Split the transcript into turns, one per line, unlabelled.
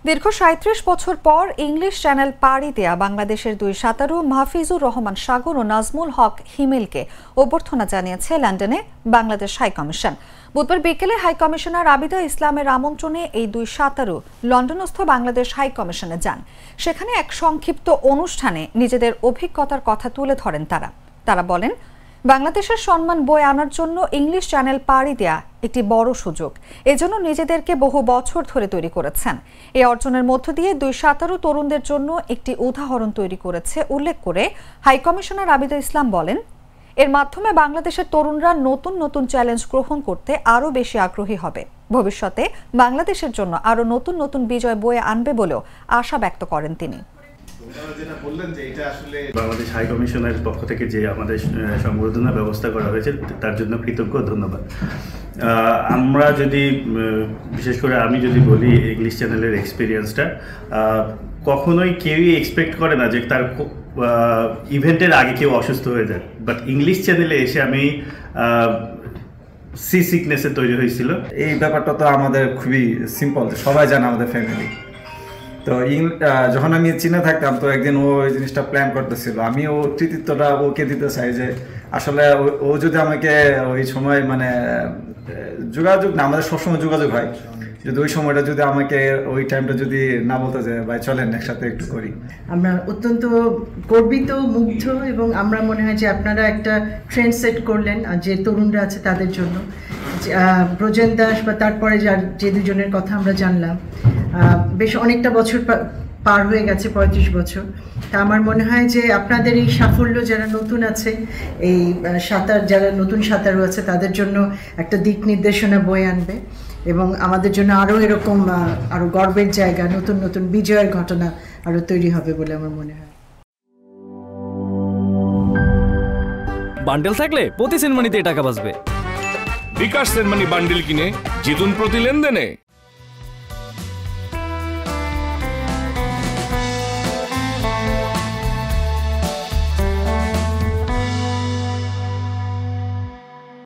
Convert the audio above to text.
দীর্ঘ ৩৭ বছর পর ইংলিশ চ্যানেল পাড়ি দেয়া বাংলাদেশের দুই সাঁতারু মাহফিজুর রহমান সাগর ও নাজমুল হক হিমেলকে অভ্যর্থনা জানিয়েছে লন্ডনে বাংলাদেশ হাইকমিশন। বুধবার বিকেলে হাইকমিশনার আবিদা ইসলামের আমন্ত্রণে এই দুই সাঁতারু লন্ডনস্থ বাংলাদেশ হাইকমিশনে যান। সেখানে এক সংক্ষিপ্ত অনুষ্ঠানে নিজেদের অভিজ্ঞতার কথা তুলে ধরেন তারা বলেন, বাংলাদেশের সম্মান বয়ে আনার জন্য ইংলিশ চ্যানেল পাড়ি দেয়া একটি বড় সুযোগ। এজন্য নিজেদেরকে বহু বছর ধরে তৈরি করেছেন। এই অর্জনের মধ্য দিয়ে দুই সাঁতারু তরুণদের জন্য একটি উদাহরণ তৈরি করেছে উল্লেখ করে হাইকমিশনার আবিদা ইসলাম বলেন, এর মাধ্যমে বাংলাদেশের তরুণরা নতুন নতুন চ্যালেঞ্জ গ্রহণ করতে আরও বেশি আগ্রহী হবে। ভবিষ্যতে বাংলাদেশের জন্য আরও নতুন নতুন বিজয় বয়ে আনবে বলেও আশা ব্যক্ত করেন তিনি।
বাংলাদেশ হাই কমিশনের পক্ষ থেকে যে আমাদের সংবর্ধনা ব্যবস্থা করা হয়েছে তার জন্য কৃতজ্ঞ, ধন্যবাদ। আমরা যদি বিশেষ করে আমি যদি বলি ইংলিশ চ্যানেলের এক্সপিরিয়েন্সটা, কখনোই কেউই এক্সপেক্ট করে না যে তার ইভেন্টের আগে কেউ অসুস্থ হয়ে যায়। বাট ইংলিশ চ্যানেলে এসে আমি সি সিকনেসে তৈরি হয়েছিল।
এই ব্যাপারটা তো আমাদের খুবই সিম্পল, সবাই জানে আমাদের ফ্যামিলি। তো যখন আমি চীনে থাকতাম, তো একদিন ও এই জিনিসটা প্ল্যান করতেছিল। আমি ও কৃতিত্বটা ওকে দিতে চাই যে আসলে ও যদি আমাকে ওই সময় মানে যোগাযোগ না, আমাদের সবসময় যোগাযোগ হয়, যদি ওই সময়টা যদি আমাকে ওই টাইমটা যদি না বলতে যায়, ভাই চলেন একসাথে একটু করি।
আমরা অত্যন্ত গর্বিত, মুগ্ধ, এবং আমরা মনে হয় যে আপনারা একটা ট্রেন্ড সেট করলেন যে তরুণরা আছে তাদের জন্য। ব্রজেন দাস বা তারপরে যে দুজনের কথা আমরা জানলাম, বেশ অনেকটা বছর পার হয়ে গেছে, ৩৫ বছর। তা আমার মনে হয় যে আপনাদের এই সাফল্য যারা নতুন আছে, এই যারা নতুন সাঁতারু আছে তাদের জন্য একটা দিক নির্দেশনা বয়ে আনবে এবং আমাদের জন্য আরও এরকম আরও গর্বের জায়গা, নতুন নতুন বিজয়ের ঘটনা আরও তৈরি হবে বলে আমার মনে হয়।
বান্ডেল থাকলে প্রতি সেনমানিতে টাকা বাঁচবে।
বিকাশ সেনমানি বান্ডেল কিনে জিতুন প্রতি লেনদেনে।